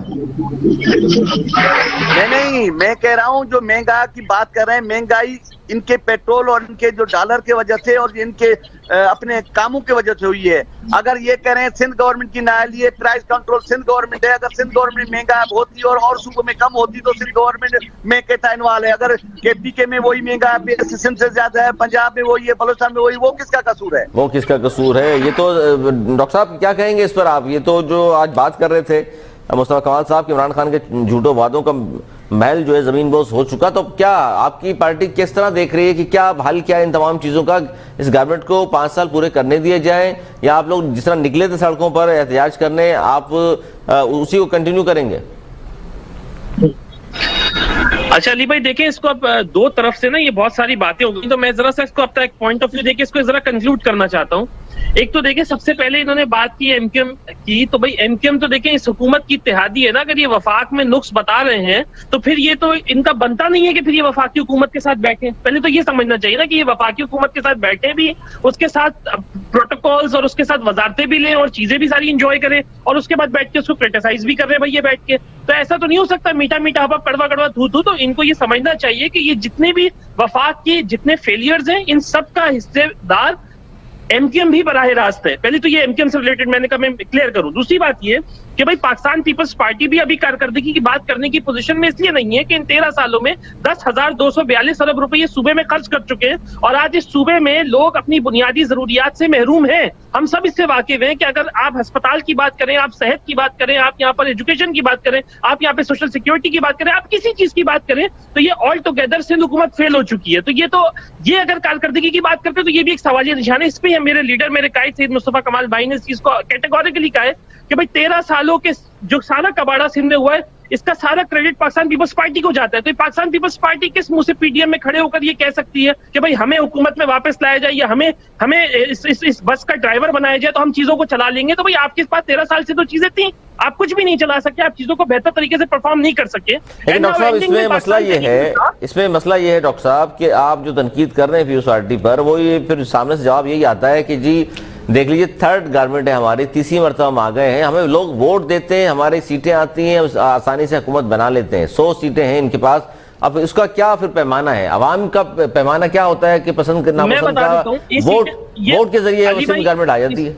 नहीं, मैं कह रहा हूँ जो महंगाई की बात कर रहे हैं, महंगाई इनके पेट्रोल और इनके जो डॉलर के वजह से और इनके अपने कामों की वजह से हुई है। अगर ये कह रहे हैं सिंध गवर्नमेंट की नाअहली है, प्राइस कंट्रोल सिंध गवर्नमेंट है। अगर सिंध गवर्नमेंट महंगा होती और सूबों में कम होती तो सिंध गवर्नमेंट में कहता इन्वॉल्व है। अगर केपी में वही महंगा सिंध से ज्यादा है, पंजाब में वही है, बलोचिस्तान में वही, वो किसका कसूर है? वो किसका कसूर है? ये तो डॉक्टर साहब क्या कहेंगे इस पर आप? ये तो जो आज बात कर रहे थे मुस्तफा कमाल साहब कि इमरान खान के झूठों वादों का महल जो है जमीन बोस हो चुका, तो क्या आपकी पार्टी किस तरह देख रही है कि क्या हल क्या है इन तमाम चीजों का? इस गवर्नमेंट को 5 साल पूरे करने दिए जाएं या आप लोग जिस तरह निकले थे सड़कों पर एहतजाज करने, आप उसी को कंटिन्यू करेंगे? अच्छा अली भाई, देखें इसको अब दो तरफ से ना ये बहुत सारी बातें हो गई, तो मैं जरा सा इसको अपना एक पॉइंट ऑफ व्यू देके इसको जरा कंक्लूड करना चाहता हूँ। एक तो देखिए, सबसे पहले इन्होंने बात की एमक्यूएम की, तो भाई एमक्यूएम तो देखें इस हुकूमत की इत्तेहादी है ना। अगर ये वफाक में नुक्स बता रहे हैं तो फिर ये तो इनका बनता नहीं है कि फिर ये वफाकी हुकूमत के साथ बैठे। पहले तो ये समझना चाहिए ना कि ये वफाकी हुकूमत के साथ बैठे भी, उसके साथ प्रोटोकॉल्स और उसके साथ वजारतें भी लें और चीजें भी सारी इंजॉय करें, और उसके बाद बैठ के उसको क्रिटिसाइज भी कर रहे हैं भैया बैठ के। तो ऐसा तो नहीं हो सकता मीठा मीठा हवा कड़वा कड़वा थू थू। तो इनको ये समझना चाहिए कि ये जितने भी वफाक के जितने फेलियर्स हैं, इन सब का हिस्सेदार एमक्यूएम भी बराह रास्त है। पहले तो ये एमक्यूएम से रिलेटेड मैंने कहा मैं क्लियर करूं। दूसरी बात ये कि भाई पाकिस्तान पीपल्स पार्टी भी अभी कारकर्दगी की बात करने की पोजीशन में इसलिए नहीं है कि इन 13 सालों में 10,242 अरब रुपए ये सूबे में खर्च कर चुके हैं, और आज इस सूबे में लोग अपनी बुनियादी जरूरियात से महरूम हैं। हम सब इससे वाकिफ हैं कि अगर आप अस्पताल की बात करें, आप सेहत की बात करें, आप यहाँ पर एजुकेशन की बात करें, आप यहाँ पे सोशल सिक्योरिटी की बात करें, आप किसी चीज की बात करें, तो ये ऑल टुगेदर सिंध हुकूमत फेल हो चुकी है। तो ये अगर कारकर्दगी की बात करते हैं तो ये भी एक सवालिया निशान है। इस पे मेरे लीडर मेरे कायद सैयद मुस्तफा कमाल भाई ने इस चीज को कैटेगोरिकली कहा है कि भाई 13 सालों के जो सारा कबाड़ा सिंध में हुआ है, इसका सारा क्रेडिट पाकिस्तान पीपल्स पार्टी को जाता है। तो पाकिस्तान पीपल्स पार्टी किस मुंह से पीडीएम में खड़े होकर ये कह सकती है कि भाई हमें हुकूमत में वापस लाया जाए या हमें इस बस का ड्राइवर बनाया जाए तो हम चीजों को चला लेंगे? तो भाई आपके पास 13 साल से तो चीजें थी, आप कुछ भी नहीं चला सके, आप चीजों को बेहतर तरीके से परफॉर्म नहीं कर सके। लेकिन डॉक्टर साहब इसमें मसला ये है डॉक्टर साहब कि आप जो तनकीद कर रहे हैं पीपल्स पार्टी पर, वो ये फिर सामने से जवाब यही आता है कि जी देख लीजिए थर्ड गवर्नमेंट है हमारी, तीसरी मरतबा हम आ गए हैं, हमें लोग वोट देते हैं, हमारी सीटें आती हैं, आसानी से हुकूमत बना लेते हैं, 100 सीटें हैं इनके पास। अब इसका क्या फिर पैमाना है? अवाम का पैमाना क्या होता है कि पसंद नापसंद का वोट के जरिए गवर्नमेंट आ जाती है?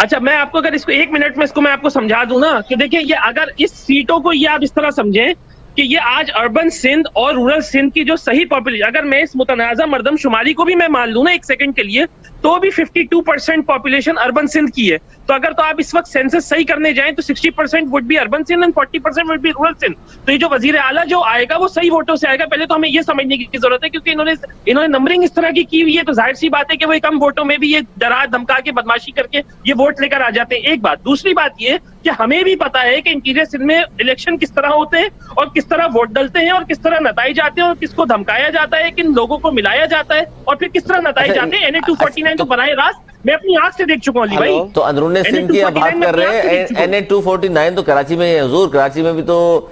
अच्छा, मैं आपको अगर इसको 1 मिनट में इसको मैं आपको समझा दूं ना कि देखिए, ये अगर इस सीटों को ये आप इस तरह समझें कि ये आज अर्बन सिंध और रूरल सिंध की जो सही पॉपुलेशन, अगर मैं इस मुतनाज़ा मर्दमशुमारी को भी मैं मान लूं ना 1 सेकंड के लिए, तो भी 52% पॉपुलेशन अर्बन सिंध की है। तो अगर तो आप इस वक्त सेंसस सही करने जाएं तो 60% would be urban Sindh and 40% would be rural Sindh. तो ये जो वजीर आला जो आएगा वो सही वोटों से आएगा। पहले तो हमें ये समझने की जरूरत है, क्योंकि इन्होंने नंबरिंग इस तरह की हुई है, तो जाहिर सी बात है कि वो कम वोटों में भी ये डरा धमका के बदमाशी करके ये वोट लेकर आ जाते हैं। एक बात। दूसरी बात ये कि हमें भी पता है कि इंटीरियर सिंध में इलेक्शन किस तरह होते हैं और किस तरह वोट डलते हैं और किस तरह नताए जाते हैं और किसको धमकाया जाता है, किन लोगों को मिलाया जाता है और फिर किस तरह नताए जाते हैं। NA 249 तो बनाए रास्त मैं अपनी आंख से देख चुका हूँ अली भाई। तो अंदरूनी सिंध की आप बात कर रहे हैं, NA-249 तो कराची में ही है हुजूर। कराची में भी तो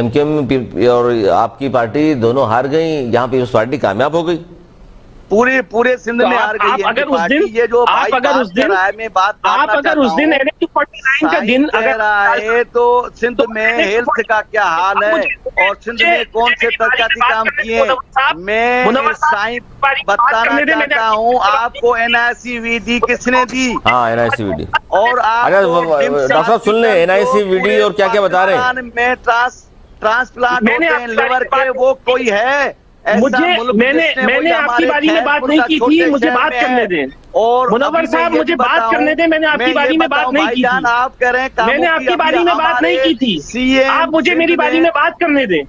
MQM और आपकी पार्टी दोनों हार गई, यहाँ पीपल्स पार्टी कामयाब हो गई। पूरे सिंध में हार गई है अगर उस दिन ये जो भाई बात कर रहा है, मैं बात आप अगर उस दिन NA-249 का दिन अगर आए तो सिंध में हेल्थ का क्या हाल है और सिंध में कौन से तरक्याती काम किए, मैं साइंस बताना चाहता हूँ आपको। NICVD किसने दी? हाँ, NICVD। और डॉक्टर साहब सुन ले, NICVD और क्या क्या बता रहे हैं। में ट्रांसप्लांट होते हैं लिवर के, वो कोई है? मैंने आपकी बारी में बात नहीं की थी, मुझे बात करने दें। और मुनव्वर साहब मुझे बात करने दें, मैंने आपकी बारी में बात नहीं की थी। आप कह रहे हैं मैंने आपकी बारी में बात नहीं की थी, आप मुझे मेरी बारी में बात करने दें।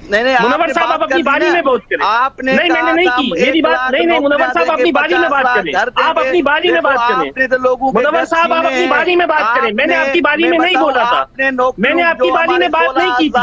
नहीं, मुनव्वर साहब आप अपनी बारी में बात करें। आपने नहीं, मैंने नहीं की मेरी बात। नहीं, मुनव्वर साहब अपनी बारी में बात करें, आप अपनी बारी में बात करें। मुनव्वर साहब आप अपनी बारी में बात करें, मैंने आपकी बारी में नहीं बोला था, मैंने आपकी बारी में बात नहीं की थी।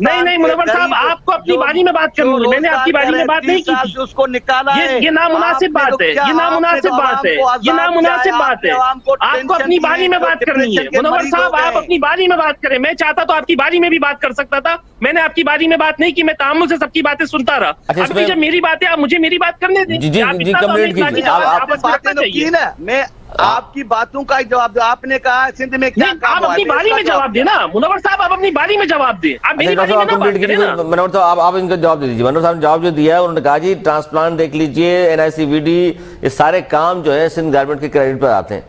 नहीं, मुनव्वर साहब आपको अपनी बारी में बात करनी है, मैंने आपकी बारी में बात नहीं की थी। उसको निकाला है, ये नामुनासिब बात है, ये नामुनासिब बात है, ये नामुनासिब बात है। आपको अपनी बारी में बात करनी है। मुनव्वर साहब आप अपनी बारी में बात करें, मैं चाहता तो आपकी बारी में भी बात कर सकता था, मैंने आपकी बारी में बात नहीं की, मैं तामुल से सबकी बातें सुनता रहा। अच्छा, अभी जब मेरी बात है आप मुझे मेरी बात करने दें। जी कंप्लीट कीजिए। आपने बातें तो की ना, मैं आपकी बातों का जवाब, आपने कहा सिंध में क्या काम आप अपनी बारी में जवाब देना। मुनव्वर साहब आप अपनी बारी में जवाब दें, आप मेरी बारी में ना बात करें ना। मनोहर साहब आप इनका जवाब दे दीजिए। मनोहर साहब ने जवाब जो दिया है, उन्होंने कहा जी ट्रांसप्लांट देख लीजिए, NICVD, ये सारे काम जो है सिंध गवर्नमेंट के क्रेडिट पर आते हैं।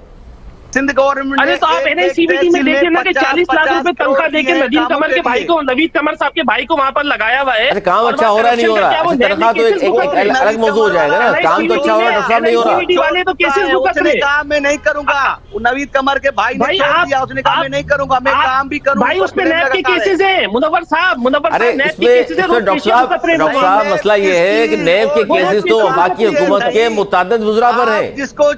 सिंध गवर्नमेंट अरे तो आप NICVD में देखिए ना कि 40 लाख रुपए तनख्वाह देके नवीद कमर के भाई को, नवीद कमर साहब के भाई को वहां पर लगाया हुआ है। अरे काम अच्छा हो रहा है नहीं हो रहा? तनख्वाह तो एक अलग मौजूद हो जाएगा ना। काम तो अच्छा हो रहा है, डॉक्टर साहब नहीं हो रहा। वाले तो केसेस भुगत रहे। काम मैं नहीं करूंगा, नवीद कमर के भाई ने छोड़ दिया, उसने कहा मैं नहीं करूंगा, मैं काम भी करूंगा। भाई उसपे नैब के केसेस हैं मुनव्वर साहब, अरे डॉक्टर साहब मसला ये है कि नैब के केसेस तो वफाकी हुकूमत के मुतअद्दिद वज़रा पर है। जिसको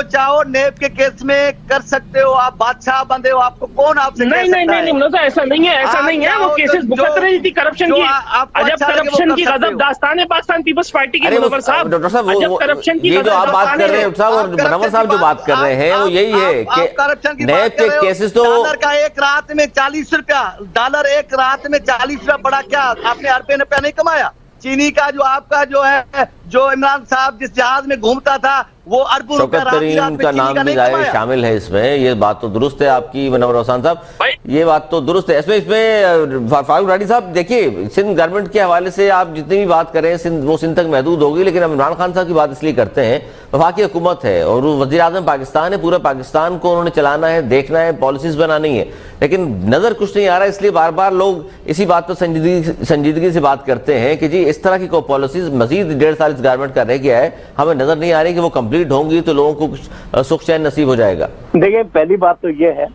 चाहो नेब के केस में कर सकते हो, आप बादशाह बंदे हो, आपको कौन आपसे नहीं मुनव्वर ऐसा नहीं है, ऐसा नहीं है। वो केसेस भुगत रही थी करप्शन की, अजब करप्शन की गजब दास्तान है पाकिस्तान पीपल्स पार्टी की। मुनव्वर साहब डॉक्टर साहब अजब करप्शन की ये जो आप बात कर रहे हैं साहब और मनव्वर साहब जो बात कर रहे हैं वो यही है कि करप्शन की नैब के केसेस तो डॉलर का एक रात में 40 रुपया, डॉलर एक रात में 40 रुपया बड़ा क्या आपने अरबे रुपया नहीं कमाया? चीनी का जो आपका जो है, जो इमरान साहब जिस जहाज में घूमता था वो अरबों रुपया शौकत का नाम भी शामिल है इसमें। ये बात तो दुरुस्त है आपकी मनव्वर हुसैन साहब, ये बात तो दुरुस्त है। इसमें फारूक राठी साहब देखिए, सिंध गवर्नमेंट के हवाले से आप जितनी भी बात करें वो सिंध तक महदूद होगी, लेकिन हम इमरान खान साहब की बात इसलिए करते हैं, वफाकी हुकूमत है और वज़ीर आज़म पाकिस्तान है, पूरे पाकिस्तान को उन्होंने चलाना है, देखना है, पॉलिसीज बनानी है, लेकिन नजर कुछ नहीं आ रहा। इसलिए बार बार लोग इसी बात पर संजीदगी से बात करते हैं कि जी इस तरह की कोई पॉलिसीज मजीद 1.5 साल इस गवर्नमेंट का रह गया है, हमें नजर नहीं आ रही कि वो कंप्लीट होंगी तो लोगों को कुछ सुख चैन नसीब हो जाएगा। देखिए पहली बात तो ये है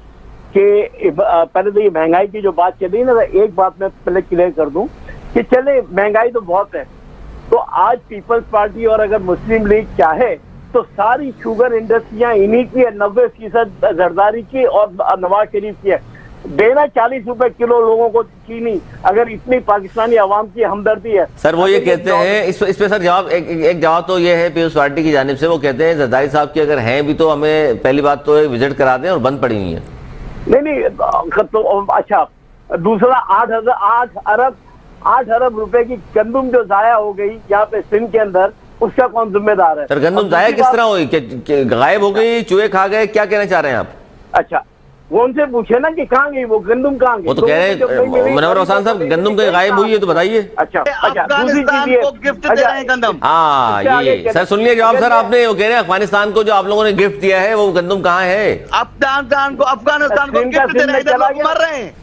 कि पहले तो ये महंगाई की जो बात चल रही है ना, एक बात मैं पहले क्लियर कर दूं कि चले महंगाई तो बहुत है, तो आज पीपल्स पार्टी और अगर मुस्लिम लीग चाहे तो सारी शुगर इंडस्ट्रियां इन्हीं की है, 90% जरदारी की और नवाज शरीफ की है। देना 40 रुपए किलो लोगों को चीनी, अगर इतनी पाकिस्तानी आवाम की हमदर्दी है। सर वो ये कहते हैं इस पे सर जवाब एक जवाब तो ये है पीपल्स पार्टी की जानिब से, वो कहते हैं जरदारी साहब की अगर हैं भी तो हमें पहली बात तो विजिट करा दें और बंद पड़ी हुई है। नहीं तो अच्छा, दूसरा 8 अरब रुपए की गंदुम जो जाया हो गई यहाँ पे सिंध के अंदर, उसका कौन जिम्मेदार है? सर गंदुम जाया किस तरह हुई, गायब हो गई, चूहे खा गए, क्या कहना चाह रहे हैं आप? अच्छा वो उनसे पूछे ना कि कहाँ गई वो गंदुम, कहाँ गई? वो तो कह रहे हैं मनव्वर हुसैन साहब गंदुम कहीं गायब हुई है तो बताइए। अच्छा दूसरी चीज ये, हाँ ये सर सुन लिया जवाब सर आपने, वो कह रहे हैं अफगानिस्तान को जो आप लोगों ने गिफ्ट दिया है वो गंदुम कहाँ है? अफगानिस्तान को गिफ्ट दे रहे हैं।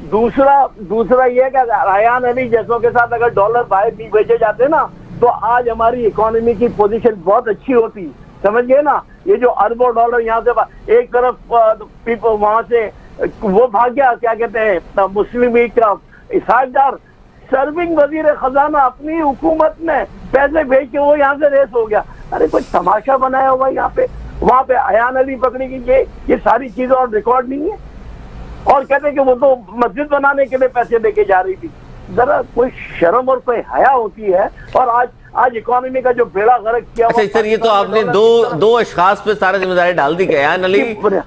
दूसरा ये कि रायान अली जैसों के साथ अगर डॉलर बाहर नहीं भेजे जाते ना तो आज हमारी इकोनॉमी की पोजीशन बहुत अच्छी होती, समझ गए ना? ये जो अरबों डॉलर यहाँ से एक तरफ वहां से वो भाग गया, क्या कहते हैं मुस्लिम लीग का इसहाकदार, सर्विंग वजीर खजाना अपनी हुकूमत ने पैसे भेज के वो यहाँ से रेस हो गया। अरे कोई तमाशा बनाया हुआ यहाँ पे, वहां पे अयान अली पकड़ी गई, ये सारी चीजें और रिकॉर्ड नहीं है। और कहते कि वो तो मस्जिद बनाने के लिए पैसे लेके जा रही थी। जरा कोई शर्म और कोई हया होती है। और आज इकोनॉमी का जो बेड़ा गर्क किया। अच्छा सर, ये तो आपने दो अशखास पे सारा जिम्मेदारी डाल दी। कयान अली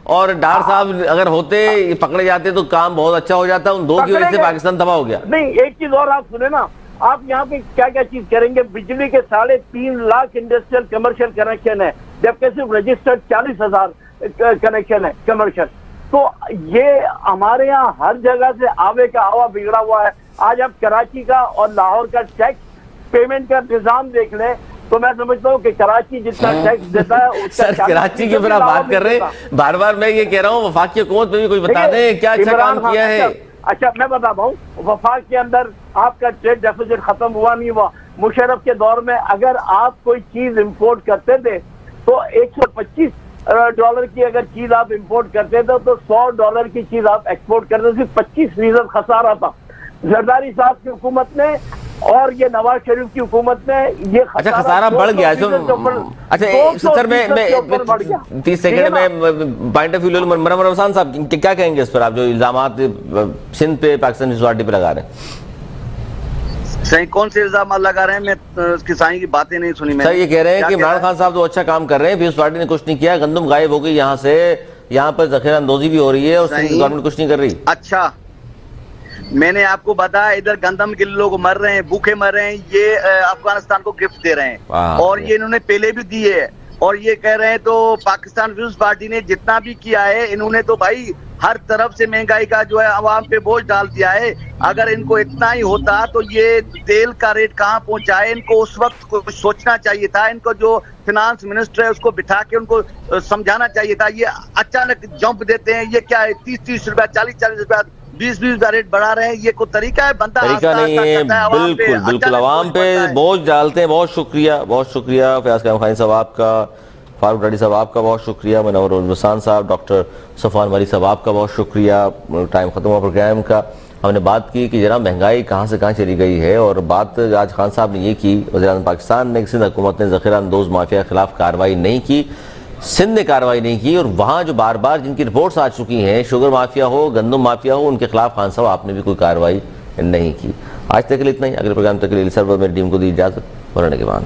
और डार साहब अगर होते, पकड़े जाते तो काम बहुत अच्छा हो जाता। उन दो की वजह से पाकिस्तान तबाह हो गया। नहीं, एक चीज और आप सुने ना, आप यहाँ पे क्या क्या चीज करेंगे। बिजली के 3.5 लाख इंडस्ट्रियल कमर्शियल कनेक्शन है, जबकि सिर्फ रजिस्टर्ड 40,000 कनेक्शन है कमर्शियल। तो ये हमारे यहाँ हर जगह से आवे का आवा बिगड़ा हुआ है। आज आप कराची का और लाहौर का टैक्स पेमेंट का निजाम देख लें तो मैं समझता हूँ कि कराची जितना टैक्स देता है सर कराची के ऊपर आप बात कर रहे हैं, बार बार मैं ये कह रहा हूँ वफाक की हुकूमत में भी कुछ बता दें क्या अच्छा काम किया है। अच्छा मैं बता रहा हूँ, वफाक के अंदर आपका ट्रेड डेफिसिट खत्म हुआ नहीं हुआ। मुशर्रफ के दौर में अगर आप कोई चीज इंपोर्ट करते थे तो $125 की अगर चीज आप इंपोर्ट करते थे तो $100 की चीज आप एक्सपोर्ट करते थे। 25% खसारा था जरदारी साहब की हुकूमत ने और ये नवाज शरीफ की हुकूमत ने ये खसारा बढ़ गया। अच्छा सर मैं 30 सेकंड में point of view Manwar Hasan साहब क्या कहेंगे इस पर, आप जो इल्जामात सिंध पे पाकिस्तान पार्टी पे लगा रहे हैं? सही कौन से इल्जाम लगा रहे हैं? मैं उसकी साईं की बातें नहीं सुनी। सर ये कह रहे हैं कि इमरान खान साहब तो अच्छा काम कर रहे हैं, पीपल्स पार्टी ने कुछ नहीं किया, गंदम गायब हो गई यहाँ से, यहाँ पर जखीरा अंदोजी भी हो रही है और गवर्नमेंट कुछ नहीं कर रही। अच्छा मैंने आपको बताया इधर गंदम के लोग मर रहे हैं, भूखे मर रहे हैं, ये अफगानिस्तान को गिफ्ट दे रहे हैं और ये इन्होंने पहले भी दिए है। और ये कह रहे हैं तो पाकिस्तान पीपल्स पार्टी ने जितना भी किया है इन्होंने तो भाई हर तरफ से महंगाई का जो है आवाम पे बोझ डाल दिया है। अगर इनको इतना ही होता तो ये तेल का रेट कहाँ पहुंचाए, इनको उस वक्त कुछ सोचना चाहिए था। इनको जो फिनांस मिनिस्टर है उसको बिठा के उनको समझाना चाहिए था। ये अचानक जंप देते हैं, ये क्या है 30-30 रुपया 40-40 रुपया 20-20 का रेट बढ़ा रहे हैं, ये कोई तरीका है? बंदा तरीका नहीं है, बिल्कुल आवाम पे बोझ डालते हैं। बहुत शुक्रिया फयाज कायम खानी साहब आपका, फारूक राठी साहब आपका बहुत शुक्रिया, मनवर हसन साहब, डॉक्टर सफवान मलिक साहब आपका बहुत शुक्रिया। टाइम खत्म हुआ प्रोग्राम का, हमने बात की कि जनाब महंगाई कहाँ से कहाँ चली गई है और बात आज खान साहब ने ये की, वज़ीर-ए-आज़म पाकिस्तान ने सिंध हुकूमत ने ज़ख़ीरा अंदोज़ माफिया के खिलाफ कार्रवाई नहीं की, सिंध ने कार्रवाई नहीं की और वहाँ जो बार बार जिनकी रिपोर्ट्स आ चुकी हैं, शुगर माफिया हो, गंदम माफिया हो, उनके खिलाफ खान साहब आपने भी कोई कार्रवाई नहीं की। आज तक के लिए इतना ही, अगले प्रोग्राम तक के लिए सर मेरी टीम को दी इजाज़त, मरने के बाद।